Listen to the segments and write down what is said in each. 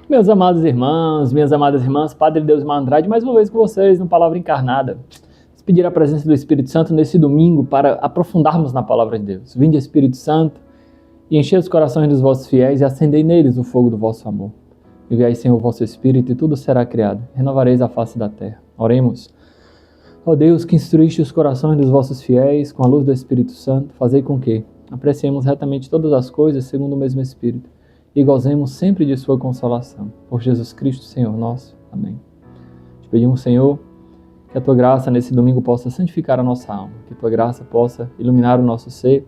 Meus amados irmãos, minhas amadas irmãs, Padre Deusmar Andrade, mais uma vez com vocês no Palavra Encarnada. Vamos pedir a presença do Espírito Santo nesse domingo para aprofundarmos na Palavra de Deus. Vinde, Espírito Santo, e enchei os corações dos vossos fiéis e acendei neles o fogo do vosso amor. Enviai, Senhor, o vosso Espírito e tudo será criado. Renovareis a face da terra. Oremos. Ó Deus, que instruíste os corações dos vossos fiéis com a luz do Espírito Santo, fazei com que apreciemos retamente todas as coisas segundo o mesmo Espírito e gozemos sempre de sua consolação. Por Jesus Cristo, Senhor nosso. Amém. Te pedimos, Senhor, que a tua graça nesse domingo possa santificar a nossa alma, que a tua graça possa iluminar o nosso ser,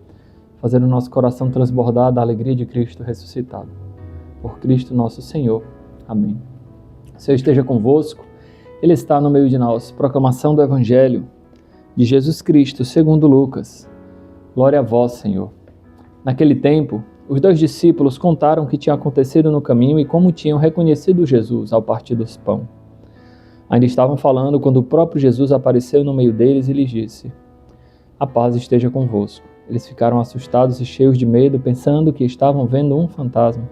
fazer o nosso coração transbordar da alegria de Cristo ressuscitado. Por Cristo nosso Senhor. Amém. O Senhor esteja convosco, Ele está no meio de nós. Proclamação do Evangelho de Jesus Cristo, segundo Lucas. Glória a vós, Senhor. Naquele tempo, os 2 discípulos contaram o que tinha acontecido no caminho e como tinham reconhecido Jesus ao partir do pão. Ainda estavam falando quando o próprio Jesus apareceu no meio deles e lhes disse: a paz esteja convosco. Eles ficaram assustados e cheios de medo, pensando que estavam vendo um fantasma.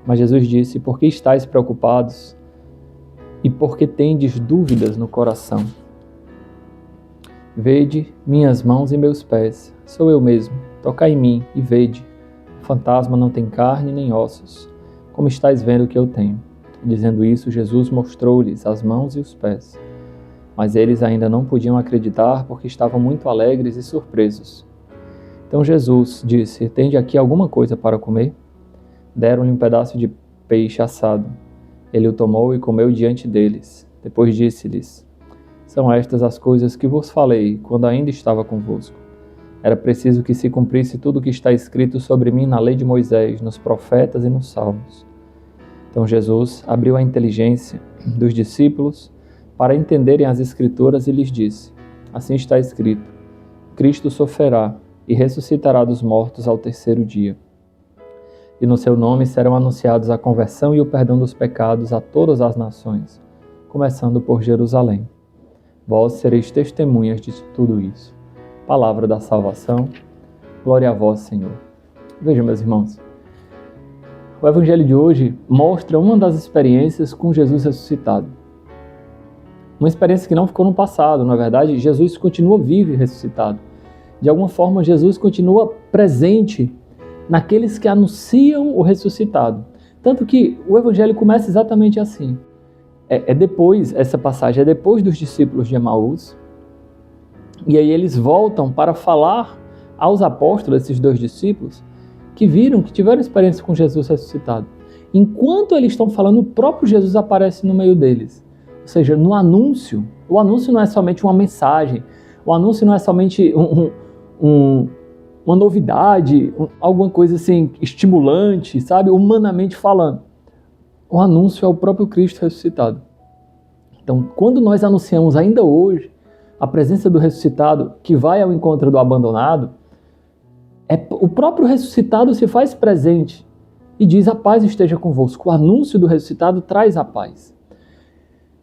Mas Jesus disse: por que estáis preocupados? E por que tendes dúvidas no coração? Vede minhas mãos e meus pés, sou eu mesmo. Tocai em mim e vede. O fantasma não tem carne nem ossos, como estáis vendo que eu tenho. Dizendo isso, Jesus mostrou-lhes as mãos e os pés. Mas eles ainda não podiam acreditar porque estavam muito alegres e surpresos. Então Jesus disse: tende aqui alguma coisa para comer? Deram-lhe um pedaço de peixe assado. Ele o tomou e comeu diante deles. Depois disse-lhes: são estas as coisas que vos falei quando ainda estava convosco. Era preciso que se cumprisse tudo o que está escrito sobre mim na lei de Moisés, nos profetas e nos salmos. Então Jesus abriu a inteligência dos discípulos para entenderem as Escrituras e lhes disse: assim está escrito, Cristo sofrerá e ressuscitará dos mortos ao 3º dia. E no seu nome serão anunciados a conversão e o perdão dos pecados a todas as nações, começando por Jerusalém. Vós sereis testemunhas de tudo isso. Palavra da salvação. Glória a vós, Senhor. Vejam, meus irmãos, o Evangelho de hoje mostra uma das experiências com Jesus ressuscitado. Uma experiência que não ficou no passado, na verdade, Jesus continua vivo e ressuscitado. De alguma forma, Jesus continua presente naqueles que anunciam o ressuscitado. Tanto que o Evangelho começa exatamente assim. Essa passagem é depois dos discípulos de Emaús, e aí eles voltam para falar aos apóstolos, esses 2 discípulos, que viram, que tiveram experiência com Jesus ressuscitado. Enquanto eles estão falando, o próprio Jesus aparece no meio deles. Ou seja, no anúncio, o anúncio não é somente uma mensagem, o anúncio não é somente uma novidade, alguma coisa assim estimulante, sabe? Humanamente falando. O anúncio é o próprio Cristo ressuscitado. Então, quando nós anunciamos ainda hoje a presença do ressuscitado que vai ao encontro do abandonado, o próprio ressuscitado se faz presente e diz: a paz esteja convosco. O anúncio do ressuscitado traz a paz.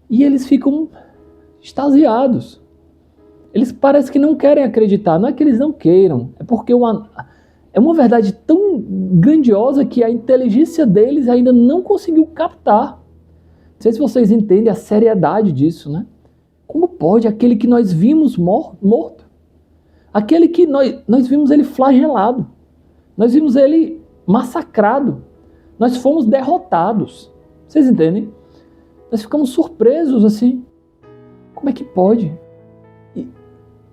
E eles ficam extasiados. Eles parecem que não querem acreditar. Não é que eles não queiram, é porque é uma verdade tão grandiosa que a inteligência deles ainda não conseguiu captar. Não sei se vocês entendem a seriedade disso, né? Como pode aquele que nós vimos morto? Aquele que nós vimos ele flagelado. Nós vimos ele massacrado. Nós fomos derrotados. Vocês entendem? Nós ficamos surpresos assim. Como é que pode?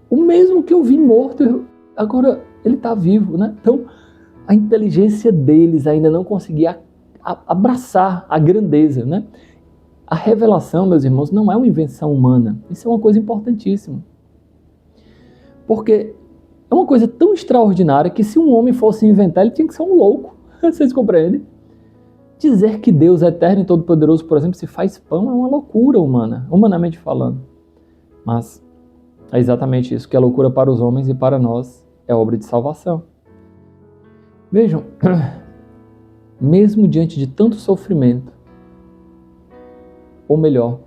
O mesmo que eu vi morto, agora ele está vivo, né? Então, a inteligência deles ainda não conseguia abraçar a grandeza, né? A revelação, meus irmãos, não é uma invenção humana. Isso é uma coisa importantíssima. Porque é uma coisa tão extraordinária que se um homem fosse inventar, ele tinha que ser um louco. Vocês compreendem? Dizer que Deus é eterno e todo-poderoso, por exemplo, se faz pão é uma loucura humana, humanamente falando. Mas é exatamente isso, que é loucura para os homens e para nós é obra de salvação. Vejam, mesmo diante de tanto sofrimento, ou melhor,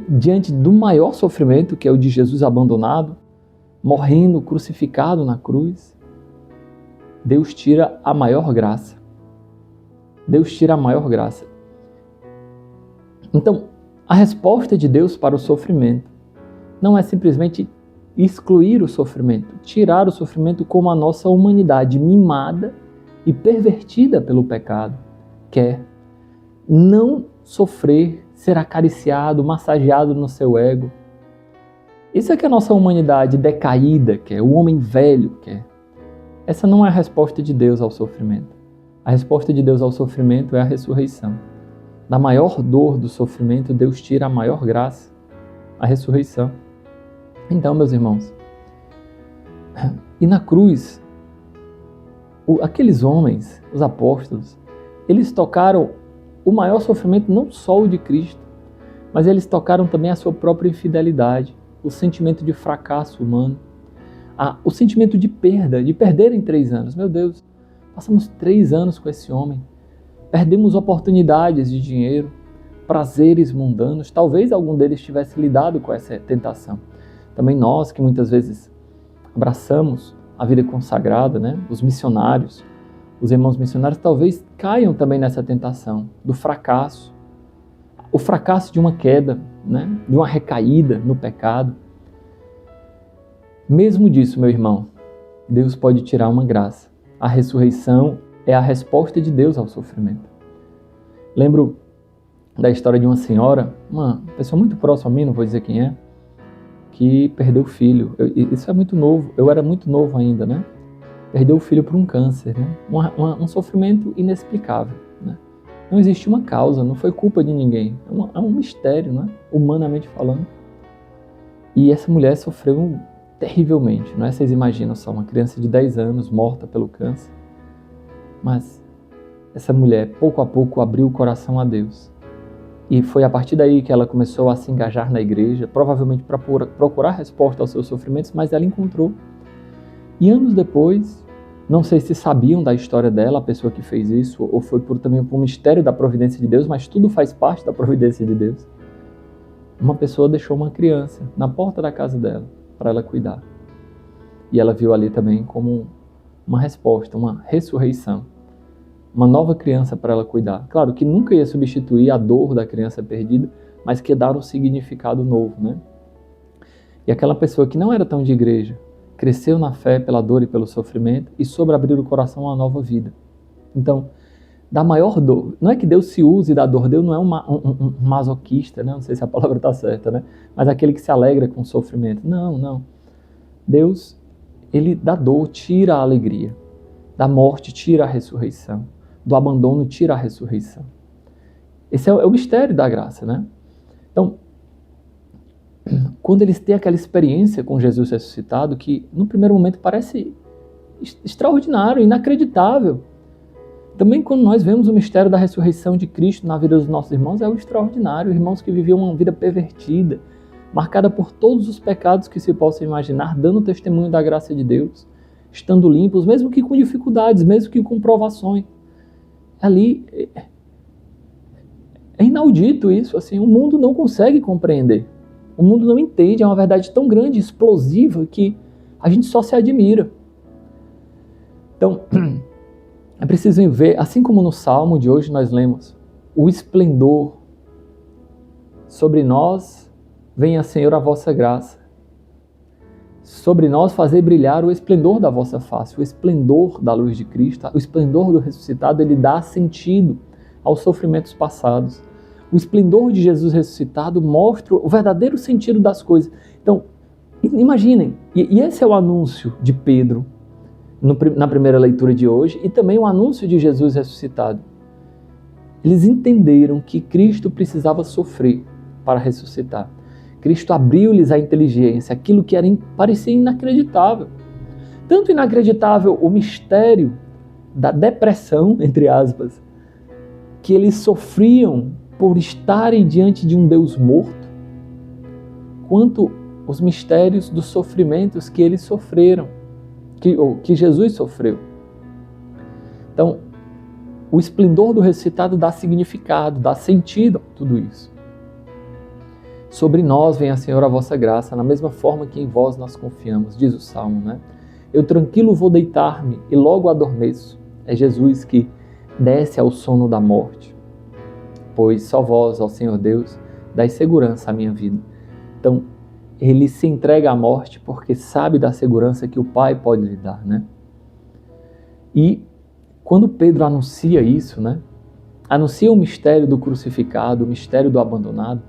diante do maior sofrimento, que é o de Jesus abandonado, morrendo, crucificado na cruz, Deus tira a maior graça. Deus tira a maior graça. Então, a resposta de Deus para o sofrimento não é simplesmente excluir o sofrimento, tirar o sofrimento como a nossa humanidade mimada e pervertida pelo pecado quer. Não sofrer, ser acariciado, massageado no seu ego. Isso é que a nossa humanidade decaída quer, o homem velho quer. Essa não é a resposta de Deus ao sofrimento. A resposta de Deus ao sofrimento é a ressurreição. Da maior dor do sofrimento, Deus tira a maior graça, a ressurreição. Então, meus irmãos, e na cruz, aqueles homens, os apóstolos, eles tocaram o maior sofrimento, não só o de Cristo, mas eles tocaram também a sua própria infidelidade, o sentimento de fracasso humano, o sentimento de perda, de perder em 3 anos. Meu Deus, passamos 3 anos com esse homem, perdemos oportunidades de dinheiro, prazeres mundanos, talvez algum deles tivesse lidado com essa tentação. Também nós, que muitas vezes abraçamos a vida consagrada, né? Os missionários, os irmãos missionários, talvez caiam também nessa tentação do fracasso. O fracasso de uma queda, né? De uma recaída no pecado. Mesmo disso, meu irmão, Deus pode tirar uma graça. A ressurreição é a resposta de Deus ao sofrimento. Lembro da história de uma senhora, uma pessoa muito próxima a mim, não vou dizer quem é, que perdeu o filho. Isso é muito novo, eu era muito novo ainda, né? Perdeu o filho por um câncer, né? Um sofrimento inexplicável, né? Não existe uma causa, não foi culpa de ninguém. É um mistério, né? Humanamente falando. E essa mulher sofreu terrivelmente, não é? Vocês imaginam só, uma criança de 10 anos morta pelo câncer. Mas essa mulher, pouco a pouco, abriu o coração a Deus. E foi a partir daí que ela começou a se engajar na igreja, provavelmente para procurar resposta aos seus sofrimentos, mas ela encontrou. E anos depois, não sei se sabiam da história dela, a pessoa que fez isso, ou foi também por um mistério da providência de Deus, mas tudo faz parte da providência de Deus. Uma pessoa deixou uma criança na porta da casa dela, para ela cuidar. E ela viu ali também como uma resposta, uma ressurreição. Uma nova criança para ela cuidar. Claro que nunca ia substituir a dor da criança perdida, mas que ia dar um significado novo, né? E aquela pessoa que não era tão de igreja, cresceu na fé pela dor e pelo sofrimento e soube abrir o coração a uma nova vida. Então, da maior dor, não é que Deus se use da dor, Deus não é um masoquista, né? Não sei se a palavra está certa, né? Mas aquele que se alegra com o sofrimento. Não. Deus, ele da dor tira a alegria, da morte tira a ressurreição, do abandono tira a ressurreição. Esse é o mistério da graça, né? Então, quando eles têm aquela experiência com Jesus ressuscitado, que no primeiro momento parece extraordinário, inacreditável. Também quando nós vemos o mistério da ressurreição de Cristo na vida dos nossos irmãos, é o extraordinário. Irmãos que viviam uma vida pervertida, marcada por todos os pecados que se possam imaginar, dando testemunho da graça de Deus, estando limpos, mesmo que com dificuldades, mesmo que com provações. Ali é inaudito isso, assim, o mundo não consegue compreender. O mundo não entende, é uma verdade tão grande, explosiva, que a gente só se admira. Então, é preciso ver, assim como no Salmo de hoje nós lemos, o esplendor sobre nós, venha, Senhor, a vossa graça. Sobre nós fazer brilhar o esplendor da vossa face, o esplendor da luz de Cristo, o esplendor do ressuscitado, ele dá sentido aos sofrimentos passados. O esplendor de Jesus ressuscitado mostra o verdadeiro sentido das coisas. Então, imaginem, e esse é o anúncio de Pedro na primeira leitura de hoje, e também o anúncio de Jesus ressuscitado. Eles entenderam que Cristo precisava sofrer para ressuscitar. Cristo abriu-lhes a inteligência, aquilo que parecia inacreditável. Tanto inacreditável o mistério da depressão, entre aspas, que eles sofriam por estarem diante de um Deus morto, quanto os mistérios dos sofrimentos que eles sofreram, que Jesus sofreu. Então, o esplendor do ressuscitado dá significado, dá sentido a tudo isso. Sobre nós venha, Senhor, a vossa graça, na mesma forma que em vós nós confiamos, diz o Salmo, né? Eu tranquilo vou deitar-me e logo adormeço. É Jesus que desce ao sono da morte. pois só vós, ó Senhor Deus, dai segurança à minha vida. Então, ele se entrega à morte porque sabe da segurança que o Pai pode lhe dar, né? E quando Pedro anuncia isso, né? Anuncia o mistério do crucificado, o mistério do abandonado,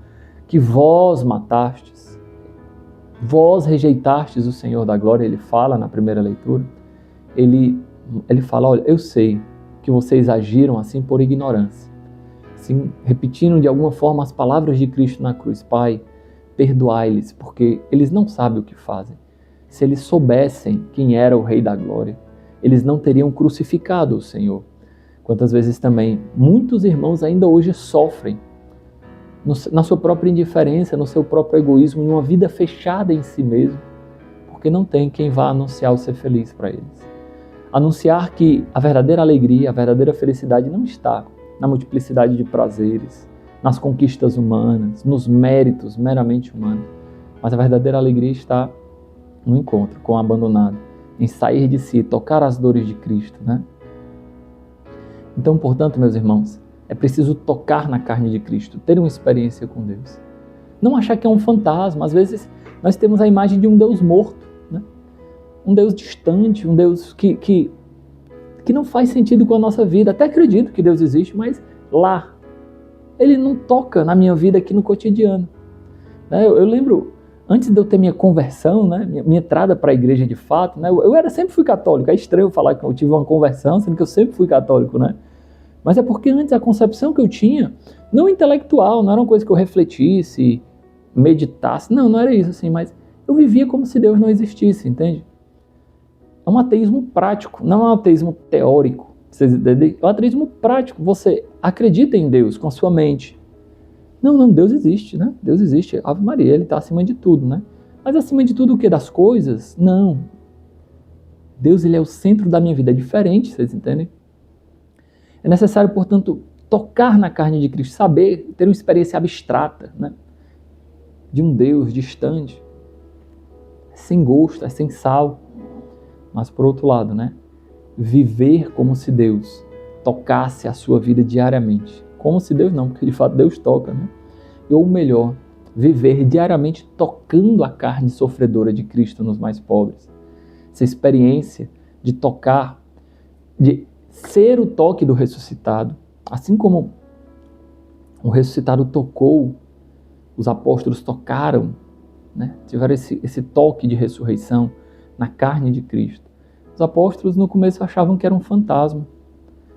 que vós matastes, vós rejeitastes o Senhor da glória, ele fala na primeira leitura, ele fala, olha, eu sei que vocês agiram assim por ignorância, assim, repetindo de alguma forma as palavras de Cristo na cruz, Pai, perdoai-lhes, porque eles não sabem o que fazem. Se eles soubessem quem era o Rei da Glória, eles não teriam crucificado o Senhor. Quantas vezes também muitos irmãos ainda hoje sofrem na sua própria indiferença, no seu próprio egoísmo, numa vida fechada em si mesmo, porque não tem quem vá anunciar o ser feliz para eles. Anunciar que a verdadeira alegria, a verdadeira felicidade não está na multiplicidade de prazeres, nas conquistas humanas, nos méritos meramente humanos, mas a verdadeira alegria está no encontro com o abandonado, em sair de si, tocar as dores de Cristo, né? Então, portanto, meus irmãos, é preciso tocar na carne de Cristo, ter uma experiência com Deus. Não achar que é um fantasma. Às vezes nós temos a imagem de um Deus morto, né? Um Deus distante, um Deus que não faz sentido com a nossa vida. Até acredito que Deus existe, mas lá, Ele não toca na minha vida aqui no cotidiano. Eu lembro, antes de eu ter minha conversão, né, minha entrada para a igreja de fato, né, sempre fui católico. É estranho falar que eu tive uma conversão, sendo que eu sempre fui católico, né? Mas é porque antes a concepção que eu tinha, não intelectual, não era uma coisa que eu refletisse, meditasse, não era isso assim, mas eu vivia como se Deus não existisse, entende? É um ateísmo prático, não é um ateísmo teórico, vocês entendem? É um ateísmo prático, você acredita em Deus com a sua mente. Não, Deus existe, né? Deus existe, Ave Maria, Ele está acima de tudo, né? Mas acima de tudo o quê? Das coisas? Não. Deus, Ele é o centro da minha vida, é diferente, vocês entendem? É necessário, portanto, tocar na carne de Cristo, saber, ter uma experiência abstrata, né? De um Deus distante, sem gosto, sem sal. Mas, por outro lado, né? Viver como se Deus tocasse a sua vida diariamente. Como se Deus não, porque de fato Deus toca, né? Ou melhor, viver diariamente tocando a carne sofredora de Cristo nos mais pobres. Essa experiência de tocar, de ser o toque do ressuscitado, assim como o ressuscitado tocou, os apóstolos tocaram, né? Tiveram esse toque de ressurreição na carne de Cristo. Os apóstolos no começo achavam que era um fantasma.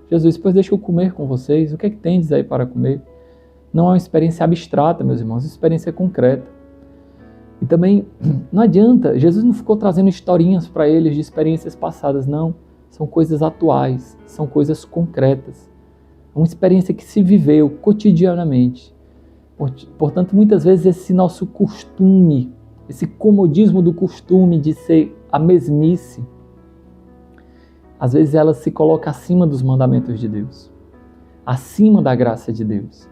Jesus, pois deixa eu comer com vocês, o que é que tendes aí para comer? Não é uma experiência abstrata, meus irmãos, é uma experiência concreta. E também não adianta, Jesus não ficou trazendo historinhas para eles de experiências passadas, não. São coisas atuais, são coisas concretas. É uma experiência que se viveu cotidianamente. Portanto, muitas vezes esse nosso costume, esse comodismo do costume de ser a mesmice, às vezes ela se coloca acima dos mandamentos de Deus, acima da graça de Deus.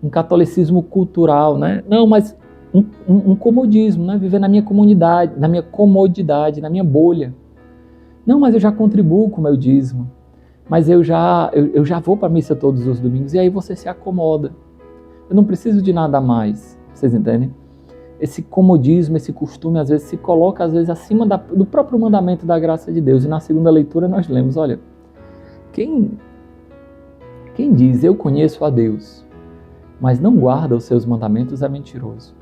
Um catolicismo cultural, né? Não, mas um comodismo, né? Viver na minha comunidade, na minha comodidade, na minha bolha. Não, mas eu já contribuo com o meu dízimo, mas eu já vou para a missa todos os domingos, e aí você se acomoda. Eu não preciso de nada a mais, vocês entendem? Esse comodismo, esse costume, às vezes se coloca acima do próprio mandamento da graça de Deus. E na segunda leitura nós lemos, olha, quem diz eu conheço a Deus, mas não guarda os seus mandamentos é mentiroso.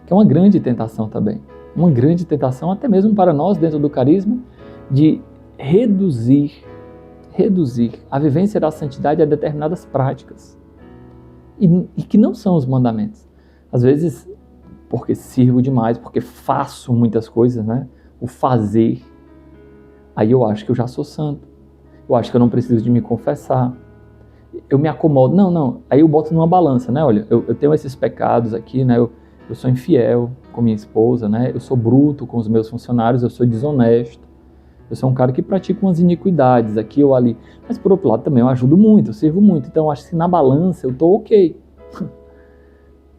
Que é uma grande tentação também. Uma grande tentação até mesmo para nós dentro do carisma, de reduzir a vivência da santidade a determinadas práticas. E que não são os mandamentos. Às vezes, porque sirvo demais, porque faço muitas coisas, né? O fazer. Aí eu acho que eu já sou santo. Eu acho que eu não preciso de me confessar. Eu me acomodo. Não. Aí eu boto numa balança, né? Olha, eu tenho esses pecados aqui, né? Eu sou infiel com minha esposa, né? Eu sou bruto com os meus funcionários, eu sou desonesto. Eu sou um cara que pratica umas iniquidades aqui ou ali. Mas por outro lado também eu ajudo muito, eu sirvo muito. Então eu acho que na balança eu estou ok.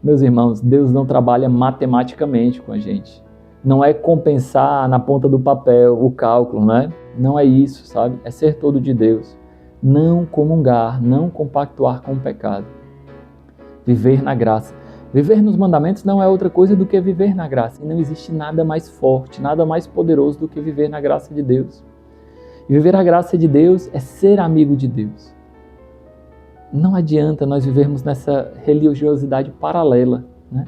Meus irmãos, Deus não trabalha matematicamente com a gente. Não é compensar na ponta do papel o cálculo, né? Não é isso, sabe? É ser todo de Deus. Não comungar, não compactuar com o pecado. viver na graça. Viver nos mandamentos não é outra coisa do que viver na graça. E não existe nada mais forte, nada mais poderoso do que viver na graça de Deus. E viver a graça de Deus é ser amigo de Deus. Não adianta nós vivermos nessa religiosidade paralela, né?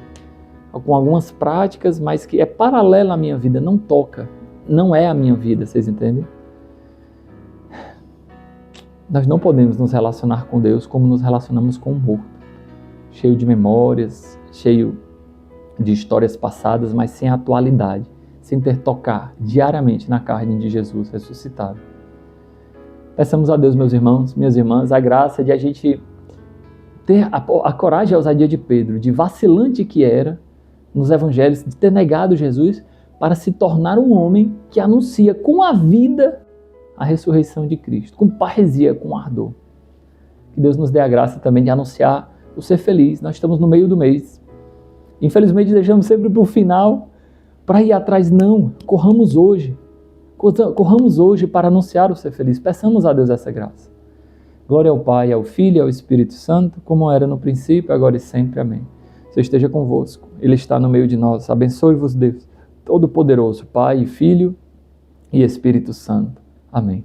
Com algumas práticas, mas que é paralela à minha vida, não toca, não é a minha vida, vocês entendem? Nós não podemos nos relacionar com Deus como nos relacionamos com o morto, cheio de memórias, cheio de histórias passadas, mas sem atualidade, sem ter tocar diariamente na carne de Jesus ressuscitado. Peçamos a Deus, meus irmãos, minhas irmãs, a graça de a gente ter a coragem e a ousadia de Pedro, de vacilante que era nos evangelhos, de ter negado Jesus para se tornar um homem que anuncia com a vida a ressurreição de Cristo, com parresia, com ardor. Que Deus nos dê a graça também de anunciar o ser feliz. Nós estamos no meio do mês. Infelizmente deixamos sempre para o final para ir atrás. Não, corramos hoje. Corramos hoje para anunciar o ser feliz. Peçamos a Deus essa graça. Glória ao Pai, ao Filho e ao Espírito Santo, como era no princípio, agora e sempre. Amém. Senhor esteja convosco. Ele está no meio de nós. Abençoe-vos, Deus Todo-Poderoso, Pai, Filho e Espírito Santo. Amém.